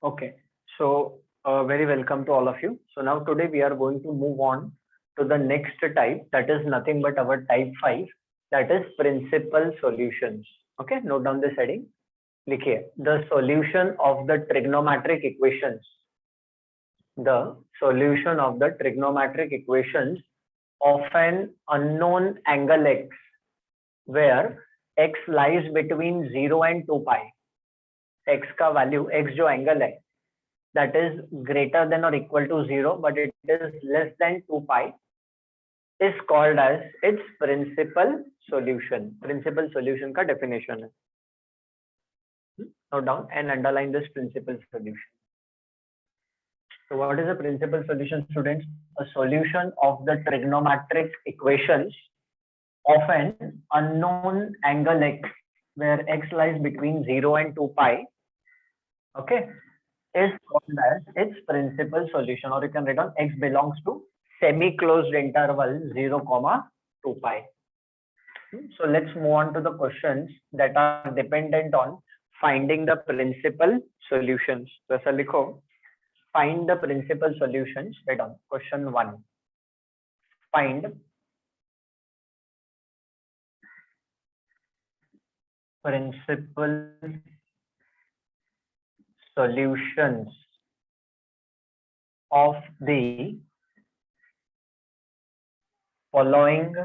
Okay, so very welcome to all of you. So now today we are going to move on to the next type, that is nothing but our type 5, that is principal solutions. Okay, note down this heading. लिखिए, the solution of the trigonometric equations. The solution of the trigonometric equations of an unknown angle x, where x lies between 0 and 2 pi. x का value, x जो angle है, that is greater than or equal to 0, but it is less than 2 pi, is called as its principal solution. Principal solution का definition है. Note down and underline this principal solution. So what is a principal solution, students? A solution of the trigonometric equations of an unknown angle x, where x lies between 0 and 2 pi, okay, is called as its principal solution, or you can write on x belongs to semi-closed interval 0, 2 pi. So let's move on to the questions that are dependent on finding the principal solutions. So ऐसा लिखो, find the principal solutions. Write down question 1. Find principal solutions of the following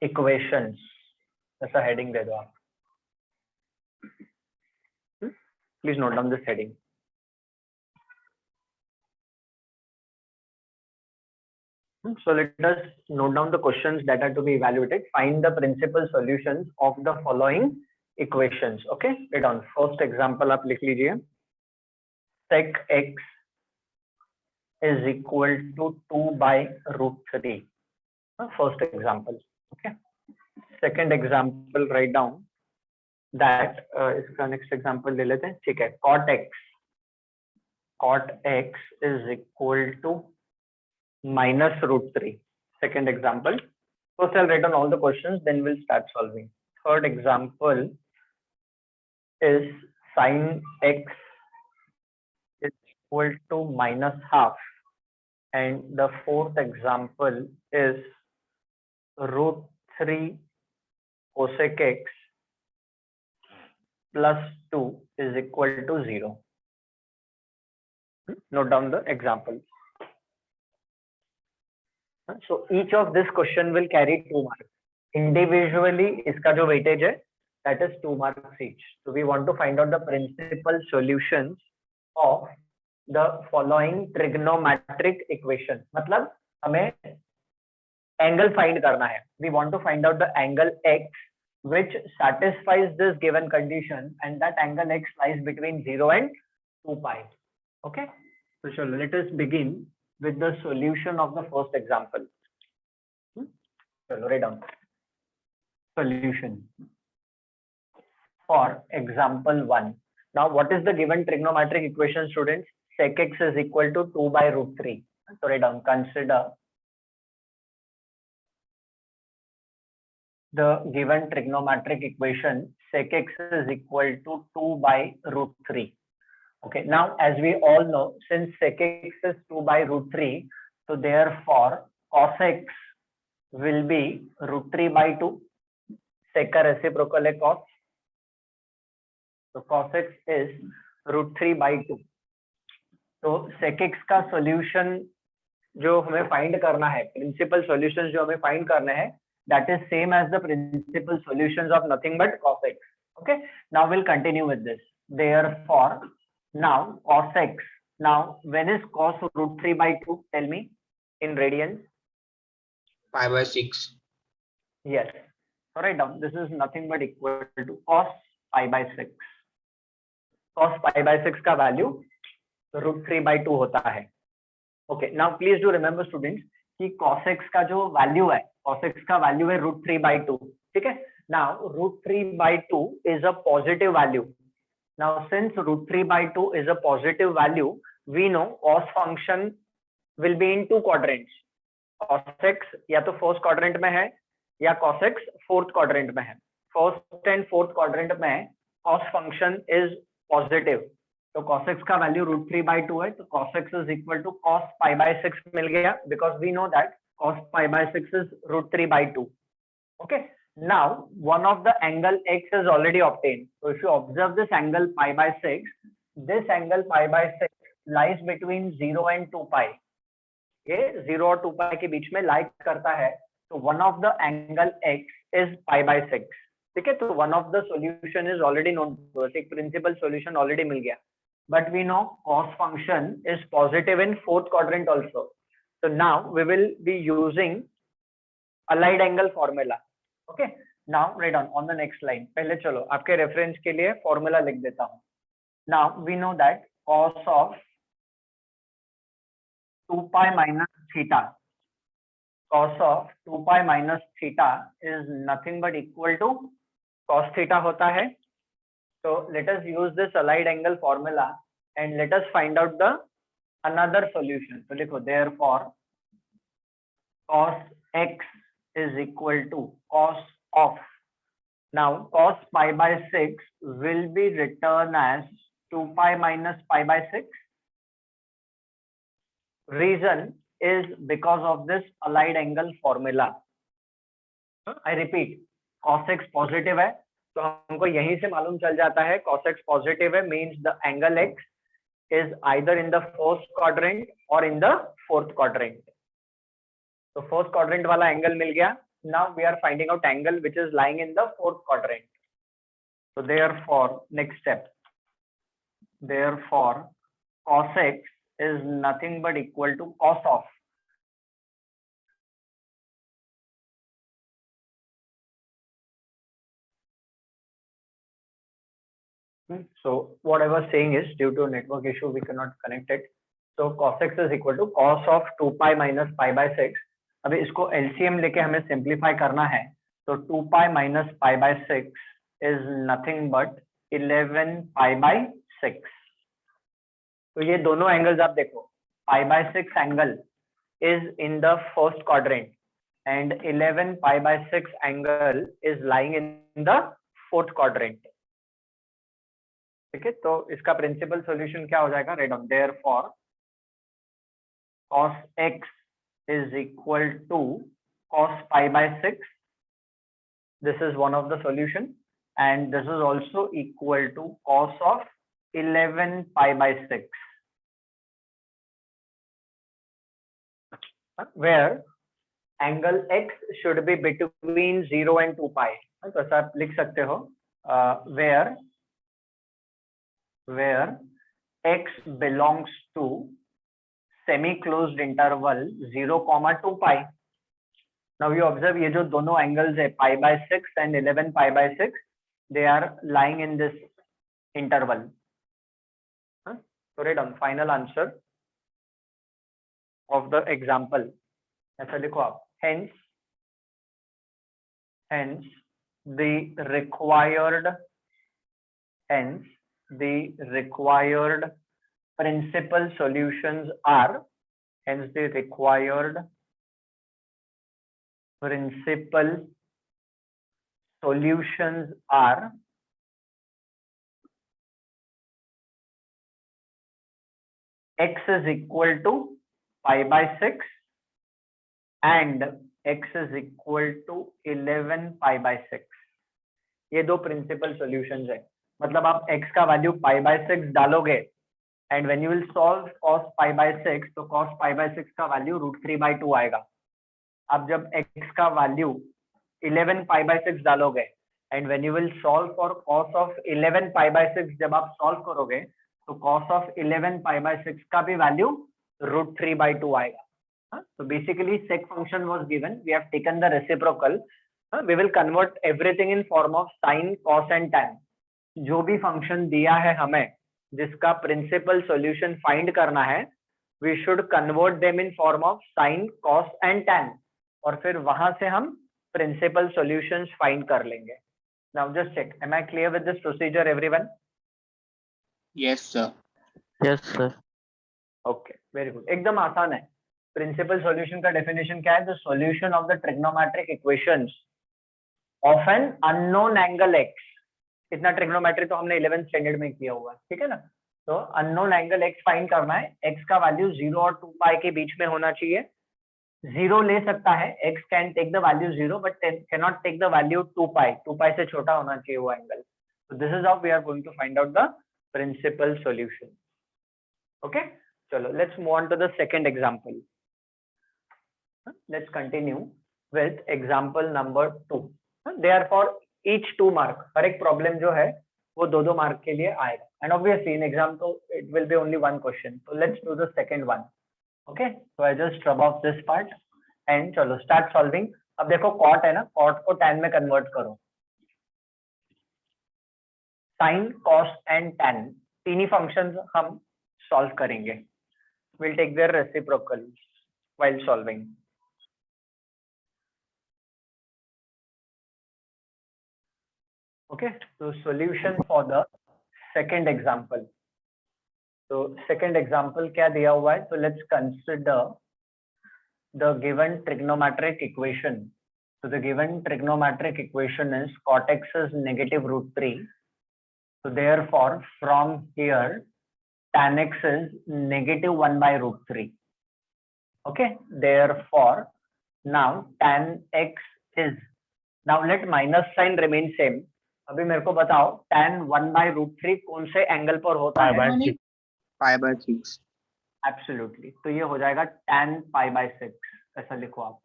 equations. ऐसा heading दे दो आप. Please note down this heading. So let us note down the questions that are to be evaluated. Find the principal solutions of the following equations. Okay, write down. First example आप लिख लीजिए. Sec x is equal to 2 by root 3. First example. Okay. Second example, write down that इसका next example ले लेते हैं. ठीक है. Cot x is equal to minus root 3. Second example. First I'll write down all the questions, then we'll start solving. Third example is sin x is equal to minus half, and the fourth example is root 3 cosec x plus 2 is equal to 0. Note down the examples. So each of this question will carry 2 marks. Individually, इसका जो weightage है, that is 2 marks each. So we want to find out the principal solutions of the following trigonometric equation. मतलब हमें angle find करना है. We want to find out the angle x which satisfies this given condition, and that angle x lies between 0 and 2 pi. Okay. So sure, let us begin with the solution of the first example. So write down solution for example 1. Now what is the given trigonometric equation, students? Sec x is equal to 2 by root 3. So write down, consider the given trigonometric equation sec x is equal to 2 by root 3. Okay, now as we all know, since sec x is 2 by root 3, so therefore cos x will be root 3 by 2. Sec का reciprocal है cos. So cos x is root 3 by 2. तो sec x का solution जो हमें find करना है, principal solutions जो हमें find करना है, that is same as the principal solutions of nothing but cos x. Okay, now we'll continue with this. Therefore, now cos x, now when is cos root 3 by 2? Tell me in radians. Pi by 6. Yes. So write down, this is nothing but equal to cos pi by 6. Cos pi by 6 का value root 3 by 2 होता है. Okay, now please do remember students कि cos x का जो value है, cos x का value है root 3 by 2. ठीक है. Now root 3 by 2 is a positive value. Now since root 3 by 2 is a positive value, we know cos function will be in 2 quadrants. Cos x या तो first quadrant में है या cos x fourth quadrant में है. First and fourth quadrant में cos function is positive, तो cos x का वैल्यू √3/2 है, तो cos x is equal to cos pi/6 मिल गया, because we know that cos pi/6 is √3/2. Okay, now one of the angle x is already obtained, so if you observe this angle pi/6, this angle pi/6 lies between 0 and 2 pi. ये 0 और 2 pi के बीच में लाई करता है, तो one of the angle x is pi/6. ठीक है, तो one of the solution is already known to us, एक principal solution already मिल गया, but we know cos function is positive in fourth quadrant also. So now we will be using allied angle formula. Okay, now write on the next line. पहले चलो आपके reference के लिए formula लिख देता हूँ. Now we know that cos of 2 pi minus theta, cos of 2 pi minus theta is nothing but equal to cos theta होता है. So let us use this allied angle formula and let us find out the another solution. So लिखो, therefore cos x is equal to cos of, now cos pi/6 will be written as 2 pi minus pi/6. Reason is because of this allied angle formula. I repeat, cos x positive है, तो हमको यहीं से मालूम चल जाता है cos x positive है, means the angle x is either in the first quadrant or in the fourth quadrant. तो fourth quadrant वाला angle मिल गया. Now we are finding out angle which is lying in the fourth quadrant. So therefore, next step, therefore cos x is nothing but equal to cos of, so what I was saying is, due to a network issue we cannot connect it. So cos x is equal to cos of 2 pi minus pi/6. अभी इसको LCM लेके हमें simplify करना है, तो 2 pi minus pi/6 is nothing but 11 pi/6. तो ये दोनों एंगल्स आप देखो, pi/6 angle is in the first quadrant and 11 pi/6 angle is lying in the fourth quadrant. ठीक है, तो इसका प्रिंसिपल सॉल्यूशन क्या हो जाएगा, write down, therefore cos x is equal to cos pi/6. This is one of the solution, and this is also equal to cos of 11 pi/6, where angle x should be between 0 and 2 pi. तो ऐसा आप लिख सकते हो, where x belongs to semi-closed interval 0, 2 pi. Now you observe ये जो दोनों angles है pi/6 and 11 pi/6, they are lying in this interval. So write down final answer of the example. ऐसा लिखो आप, hence the required principal solutions are, hence the required principal solutions are x is equal to pi/6 and x is equal to 11 pi/6. ये दो principal solutions है, मतलब आप x का value pi/6 डालोगे and when you will solve cos pi/6, तो cos pi/6 का value √3/2 आएगा. अब जब x का वैल्यू 11 pi/6 डालोगे and when you will solve for cos of 11 pi/6, जब आप सॉल्व करोगे तो cos of 11 pi/6 का भी वैल्यू √3/2 आएगा. So basically sec function was given, we have taken the reciprocal, we will convert everything in form of sin, cos and tan. जो भी function दिया है हमें, जिसका प्रिंसिपल सॉल्यूशन फाइंड करना है, we should convert them in form of sine, cos and tan, और फिर वहां से हम प्रिंसिपल सॉल्यूशंस फाइंड कर लेंगे. Now just check, am I clear with this procedure everyone? Yes, sir. Yes, sir. Okay, very good, एकदम आसान है. प्रिंसिपल सॉल्यूशन का डेफिनेशन क्या है? The solution of the trigonometric equations of an unknown angle x इतना trigonometry तो हमने 11th standard में किया हुआ है, ठीक है ना। तो अननोन एंगल x फाइंड करना है, x का वैल्यू 0 और 2 पाई के बीच में होना चाहिए। 0 ले सकता है, x can take the value 0 but can not take the value 2 pi, 2 pi से छोटा होना चाहिए वो angle. So this is how we are going to find out the principal solution. Okay, chalo let's move on to the second example. Let's continue with example number 2. Therefore each 2 mark, हर एक problem जो है वो 2 mark के लिए आएगा, and obviously in exam तो it will be only one question. So let's do the second one. Okay, so I just rub off this part and चलो start solving. अब देखो cot है ना, cot को tan में convert करो। Sign, cos and tan तीन ही फंक्शंस हम सॉल्व करेंगे। Will take their reciprocal while solving. Okay, तो solution for the second example. तो सेकंड एग्जांपल क्या दिया हुआ है, तो let's consider the given trigonometric equation. So the given trigonometric equation is cot x is negative root 3. So therefore, from here, tan x is negative 1 by root 3. Okay, therefore, now tan x is, now let minus sign remain same. अभी मेरे को बताओ tan 1 by root 3 कौन से angle पर होता है? pi by 6. Absolutely. तो ये हो जाएगा tan pi by 6, ऐसा लिखो आप,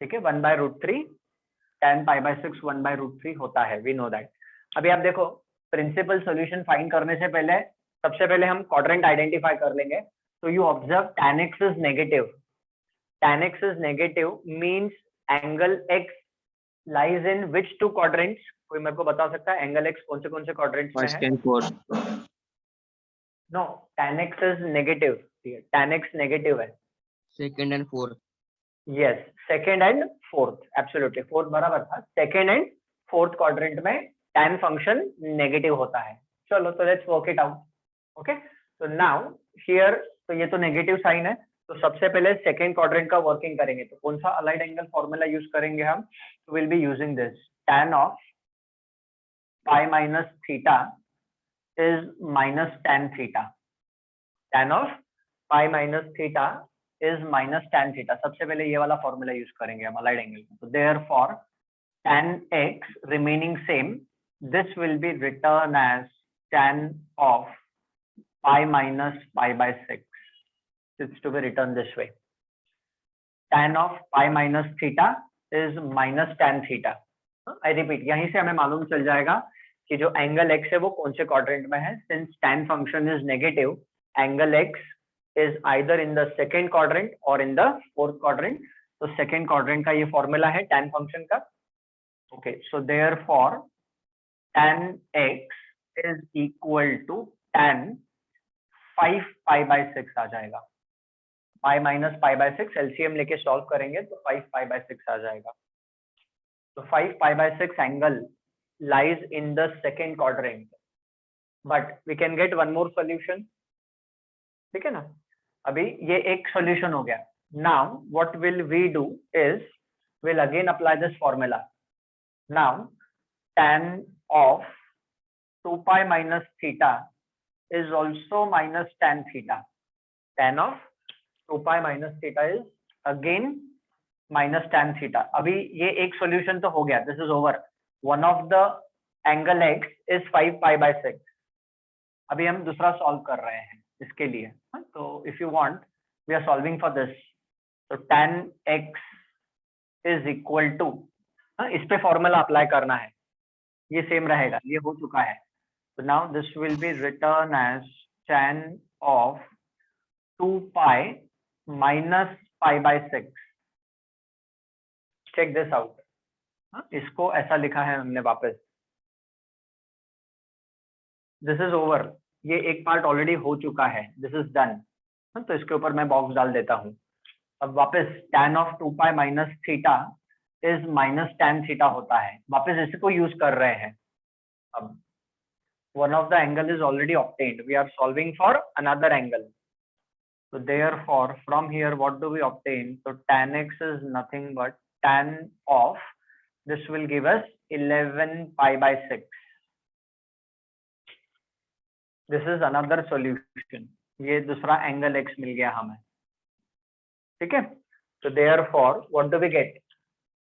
ठीक है। 1 by root 3 tan pi by 6 1 by root 3 होता है, we know that. अभी आप देखो प्रिंसिपल सॉल्यूशन फाइंड करने से पहले सबसे पहले हम क्वाड्रेंट आइडेंटिफाई कर लेंगे। तो you observe tan x is negative. Tan x is negative means angle x lies in which two quadrants? कोई मेरे को बता सकता है एंगल x कौन से क्वाड्रेंट्स में है? First and fourth. No, tan x is negative. tan x negative है। Second and fourth. Yes, second and fourth, absolutely. Fourth बराबर था, second and fourth quadrant में tan function negative होता है। चलो तो let's work it out. Okay, so now here तो ये तो negative sign है, तो सबसे पहले second quadrant का working करेंगे। तो कौन सा allied angle formula use करेंगे हम? तो we'll be using this tan of pi minus theta is minus tan theta. Tan of pi minus theta is minus tan theta. सबसे पहले ये वाला फॉर्मूला यूज करेंगे हम अलाइड एंगल में। तो therefore tan x remaining same, this will be written as tan of pi minus pi by 6. It's to be written this way. Tan of pi minus theta is minus tan theta. I repeat, यहीं से हमें मालूम चल जाएगा कि जो angle x है वो कौन से क्वाड्रेंट में है। Since tan function is negative, angle x is either in the second quadrant or in the fourth quadrant. तो second quadrant का ये फॉर्मूला है tan function का। Okay, so therefore tan x is equal to tan 5 pi by 6 आ जाएगा। pi minus pi by 6 LCM लेके solve करेंगे तो 5 pi by 6 आ जाएगा। तो 5 pi by 6 angle lies in the second quadrant, but we can get one more solution. ठीक है ना, अभी ये एक सॉल्यूशन हो गया। Now what will we do is will again apply this formula. Now tan of 2 pi minus theta is also minus tan theta. Tan of 2 pi minus theta is again minus tan theta. अभी ये एक solution तो हो गया, this is over. One of the angle x is 5 pi by 6. अभी हम दूसरा solve कर रहे हैं इसके लिए। तो if you want we are solving for this. तो tan x is equal to, इस पे फॉर्मूला अप्लाई करना है, ये सेम रहेगा, ये हो चुका है। तो now this will be written as tan of 2 pi minus pi by 6. Check this out, इसको ऐसा लिखा है हमने वापस। दिस इज ओवर, ये एक पार्ट ऑलरेडी हो चुका है, दिस इज डन। तो इसके ऊपर मैं बॉक्स डाल देता हूँ। अब वापस tan of 2 pi minus theta is minus tan theta होता है, वापस इसको यूज कर रहे हैं। अब one of the angle is already obtained, we are solving for another angle. तो therefore from here what do we obtain? तो tan x is nothing but tan of, this will give us 11 pi by 6. This is another solution, ये दूसरा angle x मिल गया हमें, ठीक है। तो therefore what do we get?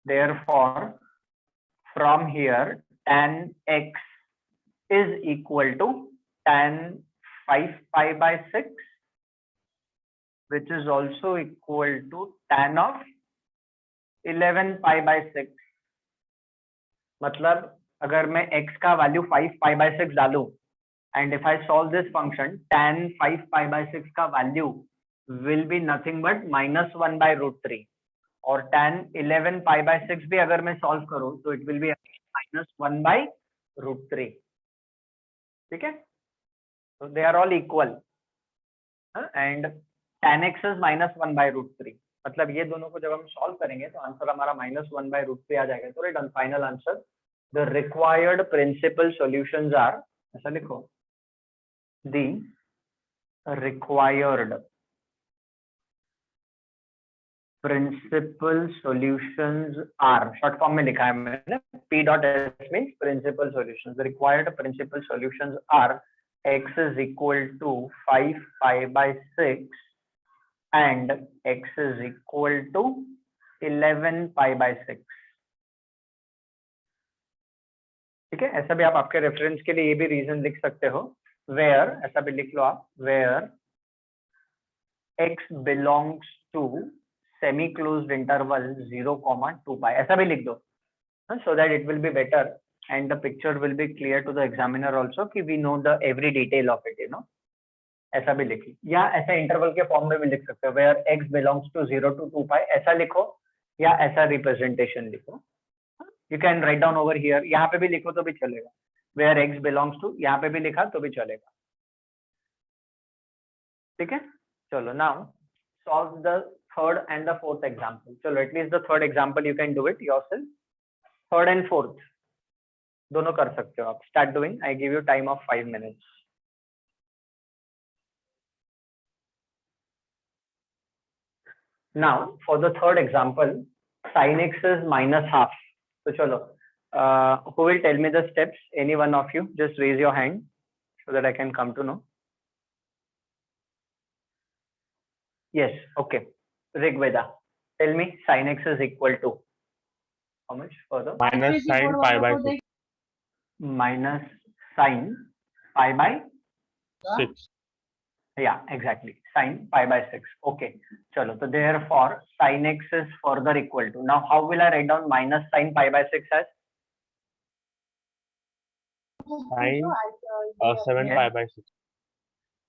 Therefore from here tan x is equal to tan 5 pi by 6, which is also equal to tan of 11 pi by 6. मतलब अगर मैं x का वैल्यू 5 pi by 6 डालूं and if I solve this function, tan 5 pi by 6 का value will be nothing but -1 by root 3, और tan 11 pi by 6 भी अगर मैं सॉल्व करूं तो it will be -1 by root 3, ठीक है। So they are all equal, and tan x is -1 by root 3, मतलब ये दोनों को जब हम सॉल्व करेंगे तो आंसर हमारा -1 by root 3 आ जाएगा। तो right, final answer the required principal solutions are, ऐसा लिखो, the required principal solutions are, short form में लिखा है मैंने, P dot S means principal solutions, required principal solutions are x is equal to 5 pi by 6 and x is equal to 11 pi by 6, ठीक है। ऐसा भी आप आपके रेफरेंस के लिए ये भी रीजन लिख सकते हो, वेयर, ऐसा भी लिख लो आप, where x belongs to semi closed interval 0, 2 pi, ऐसा भी लिख दो, so that it will be better and the picture will be clear to the examiner also कि we know the every detail of it, you know, ऐसा भी लिखिए, या ऐसा इंटरवल के फॉर्म में भी लिख सकते हो, where x belongs to 0 to 2 pi, ऐसा लिखो या ऐसा रिप्रेजेंटेशन लिखो, you can write down over here, यहाँ पे भी लिखो तो भी चलेगा, where x belongs to, यहाँ पे भी लिखा तो भी चलेगा, ठीक है। चलो, now solve the third and the fourth example, चलो at least the third example you can do it yourself, third and fourth दोनों कर सकते हो आप, start doing, I give you time of 5 minutes. Now for the third example, sin x is -half. तो चलो, who will tell me the steps? Any one of you, just raise your hand so that I can come to know. Yes, okay. Rigveda, tell me sin x is equal to how much further? minus sin pi by 6. Minus sin pi by 6. Yeah, exactly. Sin pi by 6. Okay. Chalo. So therefore, sin x is further equal to. Now, how will I write down minus sin pi by 6 as? Sin 7 Yes. pi by 6.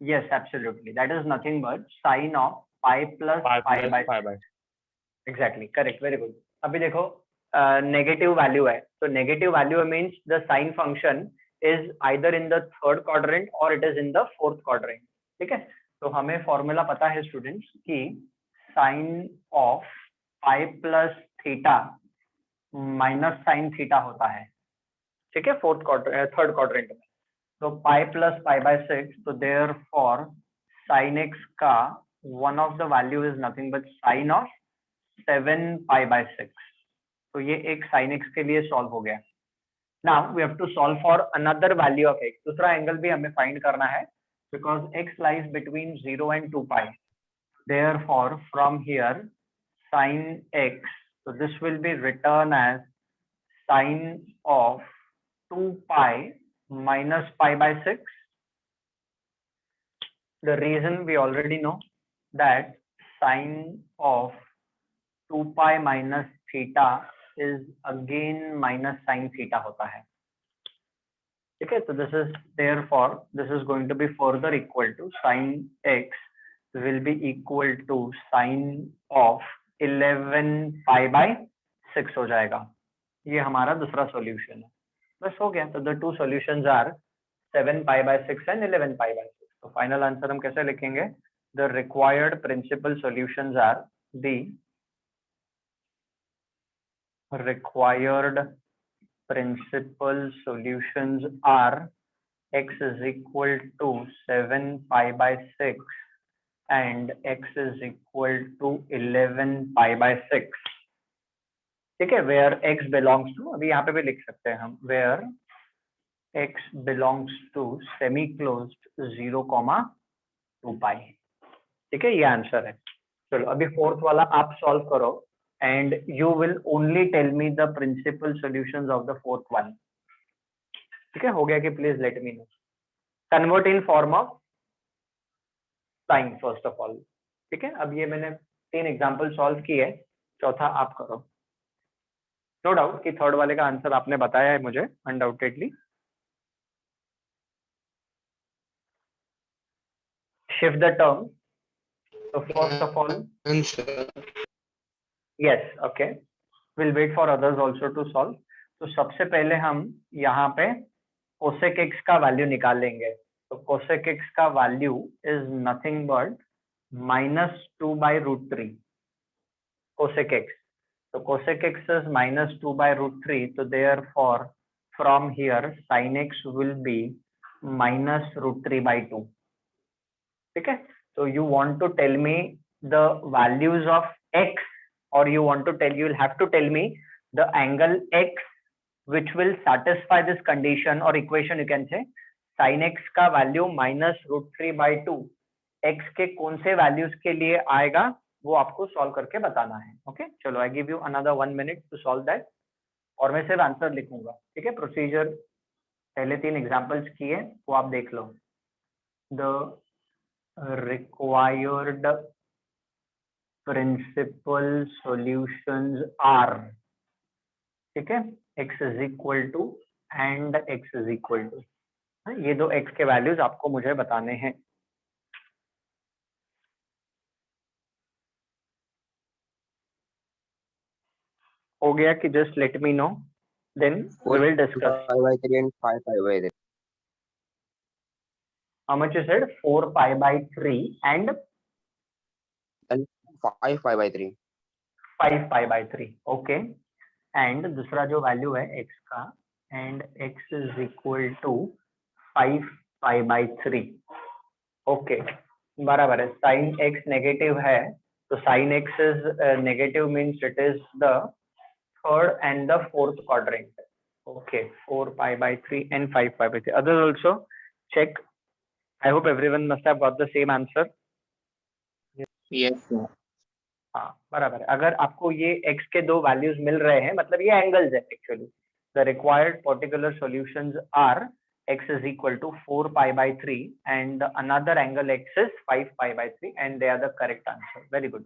Yes, absolutely. That is nothing but sin of pi plus Pi pi plus by pi 6. by 6. Exactly. Correct. Very good. अभी देखो, negative value है. So negative value means the sin function is either in the third quadrant or it is in the fourth quadrant. ठीक है। तो हमें formula पता है students कि sine of pi plus theta minus sine theta होता है, ठीक है, थर्ड क्वाड्रेंट में। तो पाई प्लस पाई बाय 6, तो देयरफॉर साइन एक्स का one of the value is nothing but sine of 7 pi by 6। तो ये एक साइन एक्स के लिए सॉल्व हो गया। Now we have to solve for another value of x, दूसरा एंगल भी हमें फाइंड करना है, because x lies between 0 and 2 pi. Therefore, from here, sin x, so this will be written as sin of 2 pi minus pi by 6. The reason we already know that sin of 2 pi minus theta is again minus sin theta होता है। Okay, so this is therefore this is going to be further equal to sin x will be equal to sin of 11 pi by 6 हो जाएगा। ये हमारा दूसरा solution है, बस हो गया। तो the two solutions are 7 pi by 6 and 11 pi by 6. तो फाइनल आंसर हम कैसे लिखेंगे? The required principal solutions are the required principal solutions are x is equal to 7 pi by 6 and x is equal to 11 pi by 6, ठीक है। where x belongs to, अभी यहाँ पे भी लिख सकते हैं हम, where x belongs to semi closed 0, 2 pi। ठीक है, ये आंसर है। चलो अभी फोर्थ वाला आप सॉल्व करो and you will only tell me the principal solutions of the fourth one. ठीक है, हो गया कि please let me know. Convert in form of sine first of all. ठीक है, अब ये मैंने 3 एग्जांपल सॉल्व किए, चौथा आप करो। नो डाउट कि थर्ड वाले का आंसर आपने बताया है मुझे undoubtedly. Shift the term. So first of all, yes, okay, we'll wait for others also to solve. तो सबसे पहले हम यहाँ पे cosec x का वैल्यू निकालेंगे। तो cosec x का value is nothing but -2/√3 cosec x। तो cosec x is -2/√3, so therefore from here sin x will be -√3/2। ठीक है, so you want to tell me the values of x, or you want to tell, you will have to tell me the angle x which will satisfy this condition or equation, you can say sin x का value -√3/2 x के कौन से values के लिए आएगा वो आपको solve करके बताना है। ओके, चलो I give you another 1 minute to solve that, और मैं सिर्फ आंसर लिखूंगा। ठीक है, प्रोसीजर पहले 3 एग्जांपल्स किए वो आप देख लो। The required principal solutions are, ठीक है, x is equal to and x is equal to, ये दो x के वैल्यूज आपको मुझे बताने हैं। हो गया कि just let me know, then we will discuss. 4 pi by 3 and 5 pi by 3. How much you said? 4 pi by 3 and 5 pi by 3. 5 pi by 3। Okay, and दूसरा जो वैल्यू है x का, and x is equal to 5 pi by 3। Okay, बराबर है। Sine x negative है, तो sine x is negative means it is the third and the fourth quadrant. Okay, 4 pi by 3 and 5 pi by 3। Others also check. I hope everyone must have got the same answer. Yes, sir. हाँ, बराबर है। अगर आपको ये x के दो values मिल रहे हैं, मतलब ये एंगल्स है actually. The required particular solutions are x is equal to 4 pi by 3 and another angle x is 5 pi by 3 and they are the correct answer। Very good,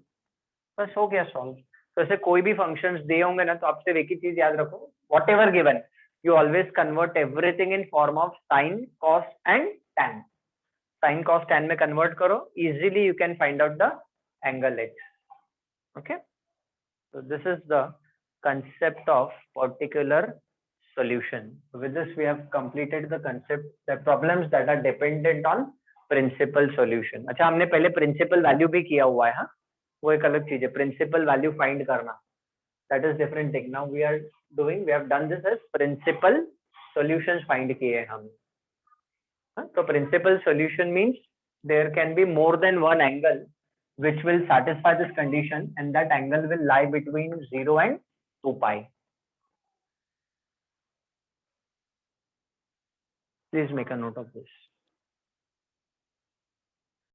बस हो गया सॉल्व। तो ऐसे कोई भी फंक्शंस दिए होंगे ना, तो आपसे एक ही चीज याद रखो, what ever given you always convert everything in form of sine, cos and tan. Sine cos tan में कन्वर्ट करो, easily you can find out the angle x। okay, so this is the concept of particular solution। with this we have completed the concept, the problems that are dependent on principal solution। अच्छा, हमने पहले principal value भी किया हुआ है, हाँ, वो एक अलग चीज है। principal value find करना, that is different thing। now we are doing, we have done this as principal solutions find किए हम। तो principal solution means there can be more than one angle which will satisfy this condition, and that angle will lie between 0 and 2 pi। Please make a note of this।